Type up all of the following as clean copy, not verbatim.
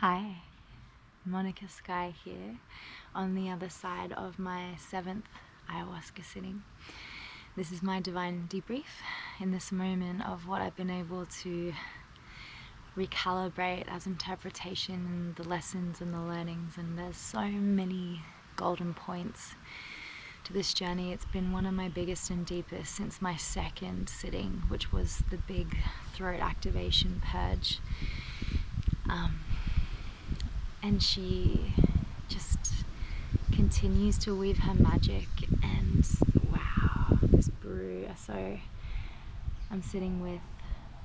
Hi, Monica Sky here on the other side of my 7th ayahuasca sitting. This is my divine debrief in this moment of what I've been able to recalibrate as interpretation and the lessons and the learnings, and there's so many golden points to this journey. It's been one of my biggest and deepest since my 2nd sitting, which was the big throat activation purge. And she just continues to weave her magic, and wow, this brew. So I'm sitting with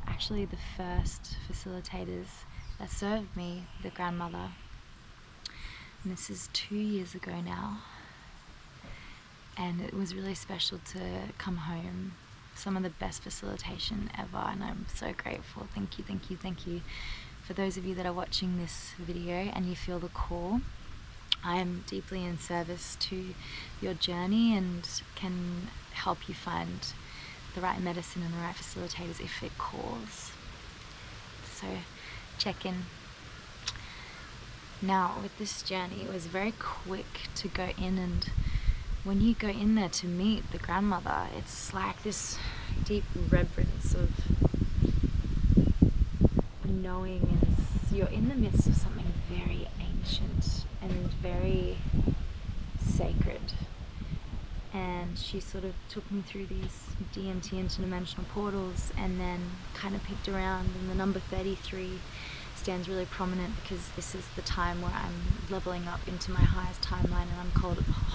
actually the first facilitators that served me, the grandmother, and this is 2 years ago now, and it was really special to come home. Some of the best facilitation ever, and I'm so grateful. Thank you, thank you, thank you. For those of you that are watching this video and you feel the call, I am deeply in service to your journey and can help you find the right medicine and the right facilitators if it calls. So check in. Now with this journey, it was very quick to go in, and when you go in there to meet the grandmother, it's like this deep reverence of knowing, and you're in the midst of something very ancient and very sacred. And she sort of took me through these DMT interdimensional portals, and then kind of picked around, and the number 33 stands really prominent because this is the time where I'm leveling up into my highest timeline, and I'm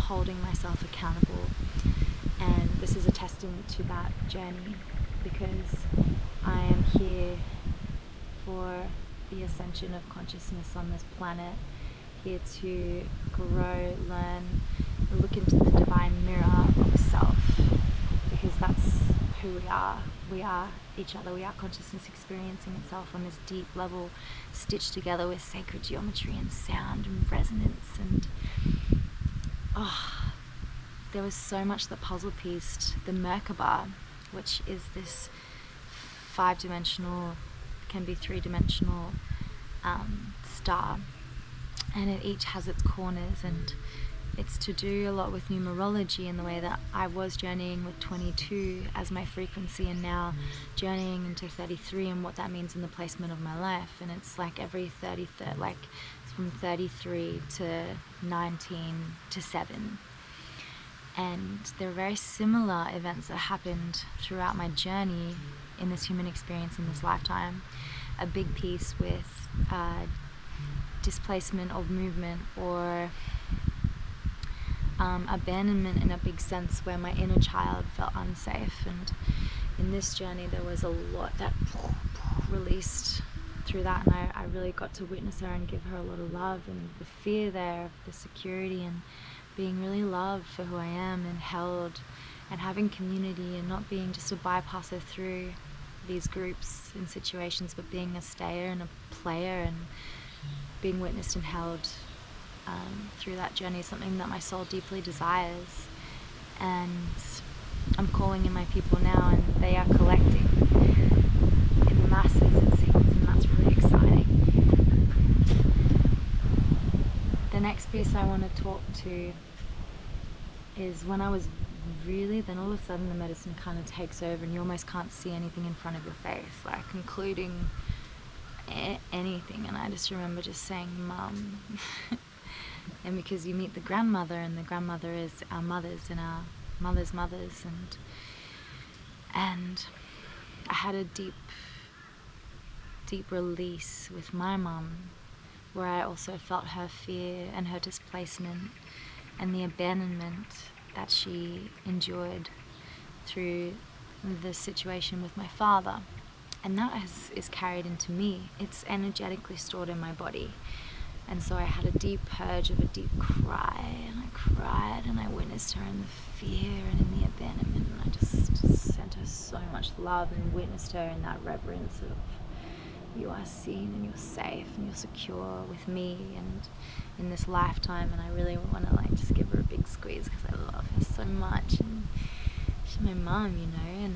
holding myself accountable. And this is a testament to that journey, because I am here for the ascension of consciousness on this planet, here to grow, learn, look into the divine mirror of self, because that's who we are. We are each other. We are consciousness experiencing itself on this deep level, stitched together with sacred geometry and sound and resonance. And there was so much that puzzle pieced the Merkaba, which is this 5-dimensional, can be 3-dimensional star, and it each has its corners, and it's to do a lot with numerology in the way that I was journeying with 22 as my frequency, and now journeying into 33 and what that means in the placement of my life. And it's like every 33rd, like from 33 to 19 to 7. And there are very similar events that happened throughout my journey in this human experience in this lifetime. A big piece with displacement of movement, or abandonment in a big sense, where my inner child felt unsafe. And in this journey there was a lot that released through that, and I really got to witness her and give her a lot of love, and the fear there of the security, and being really loved for who I am and held, and having community, and not being just a bypasser through these groups and situations, but being a stayer and a player, and being witnessed and held through that journey is something that my soul deeply desires. And I'm calling in my people now, and they are collecting in the masses, it seems, and that's really exciting. The next piece I want to talk to is when I was really, then all of a sudden the medicine kind of takes over, and you almost can't see anything in front of your face, like including anything. And I just remember just saying, Mum. And because you meet the grandmother, and the grandmother is our mothers and our mothers' mothers, and I had a deep release with my mum, where I also felt her fear and her displacement and the abandonment that she endured through the situation with my father. And that is carried into me. It's energetically stored in my body. And so I had a deep purge of a deep cry, and I cried, and I witnessed her in the fear and in the abandonment, and I just sent her so much love and witnessed her in that reverence of, you are seen and you're safe and you're secure with me and in this lifetime. And I really want to just give her a big squeeze, because I love her so much, and she's my mum, and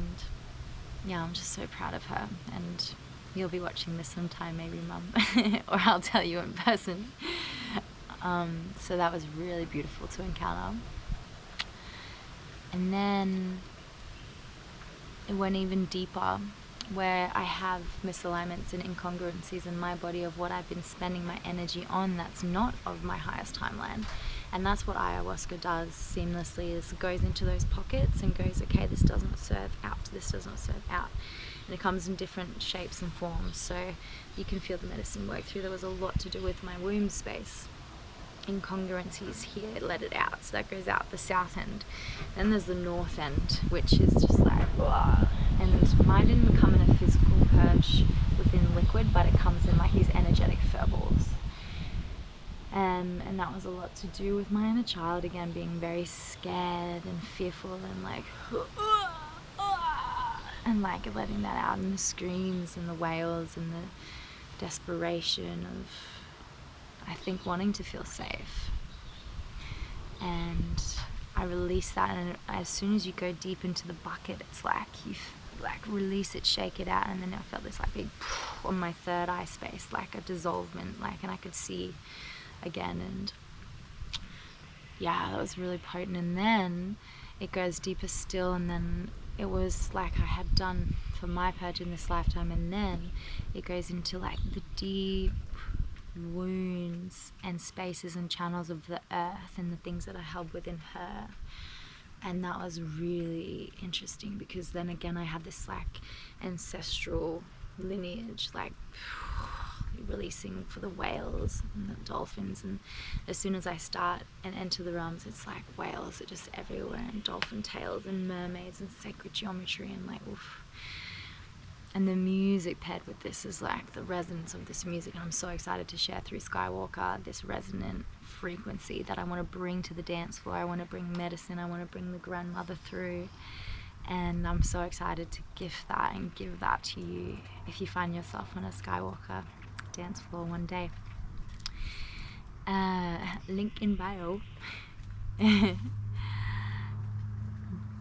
yeah, I'm just so proud of her. And You'll be watching this sometime, maybe, Mum, or I'll tell you in person. So that was really beautiful to encounter. And then it went even deeper, where I have misalignments and incongruencies in my body of what I've been spending my energy on that's not of my highest timeline. And that's what ayahuasca does seamlessly, is it goes into those pockets and goes, okay, this doesn't serve out, this doesn't serve out. And it comes in different shapes and forms, so you can feel the medicine work through. There was a lot to do with my womb space. Incongruencies here, let it out, so that goes out the south end. Then there's the north end, which is just like, whoa. And mine didn't come in a physical purge within liquid, but it comes in like these energetic furballs. And that was a lot to do with my inner child, again, being very scared and fearful and like, and like letting that out in the screams and the wails and the desperation of, I think, wanting to feel safe. And I release that, and as soon as you go deep into the bucket, it's like you like release it, shake it out, and then I felt this like big on my third eye space, like a dissolvement, like, and I could see again. And yeah, that was really potent. And then it goes deeper still, and then it was like I had done for my purge in this lifetime, and then it goes into like the deep wounds and spaces and channels of the earth and the things that are held within her. And that was really interesting, because then again I had this like ancestral lineage, like releasing for the whales and the dolphins, and as soon as I start and enter the realms, it's like whales are just everywhere, and dolphin tails and mermaids and sacred geometry, and like oof. And the music paired with this is like the resonance of this music, and I'm so excited to share through Skywalker this resonant frequency that I want to bring to the dance floor. I want to bring medicine, I want to bring the grandmother through, and I'm so excited to gift that and give that to you if you find yourself on a Skywalker dance floor one day. Link in bio.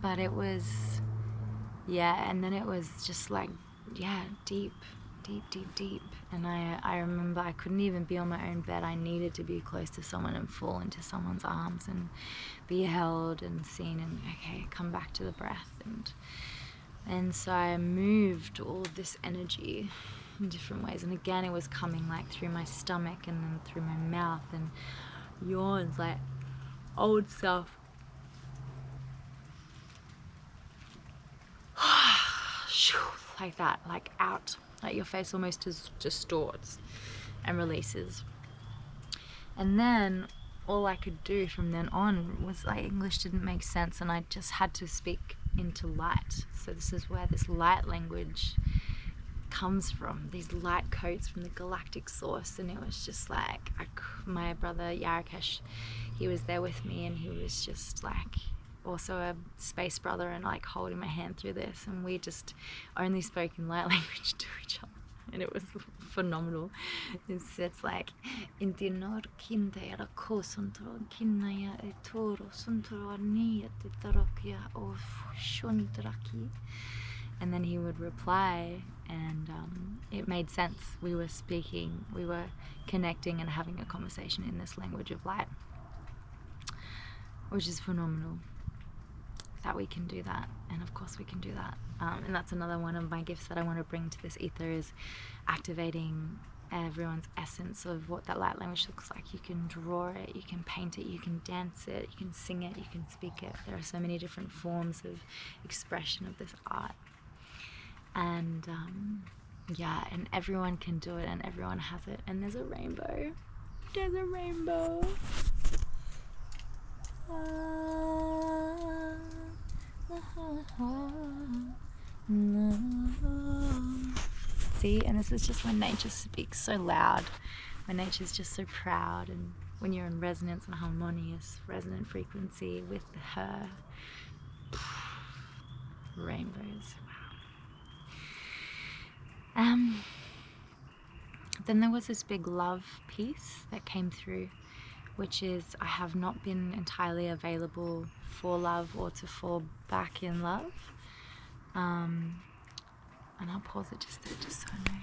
But it was, yeah, and then it was just like, yeah, deep. And I remember I couldn't even be on my own bed. I needed to be close to someone and fall into someone's arms and be held and seen, and okay, come back to the breath. And so I moved all of this energy in different ways, and again it was coming like through my stomach and then through my mouth, and yawns, like old self. Like that, like out, like your face almost distorts and releases. And then all I could do from then on was like, English didn't make sense, and I just had to speak into light. So this is where this light language comes from, these light codes from the galactic source. And it was just like, my brother Yarikesh, he was there with me, and he was just like also a space brother, and like holding my hand through this, and we just only spoke in light language to each other, and it was phenomenal. It's like intinor kinteera kosontro kinnaya etoro sontro arnia tetarokia of shuntraki. And then he would reply, and it made sense. We were speaking, we were connecting and having a conversation in this language of light, which is phenomenal that we can do that. And of course we can do that. And that's another one of my gifts that I want to bring to this ether, is activating everyone's essence of what that light language looks like. You can draw it, you can paint it, you can dance it, you can sing it, you can speak it. There are so many different forms of expression of this art. And yeah, and everyone can do it, and everyone has it. And there's a rainbow. There's a rainbow. See, and this is just when nature speaks so loud, when nature's just so proud, and when you're in resonance and harmonious resonant frequency with her. Rainbows. Wow. Then there was this big love piece that came through, which is I have not been entirely available for love or to fall back in love. And I'll pause it just so I know.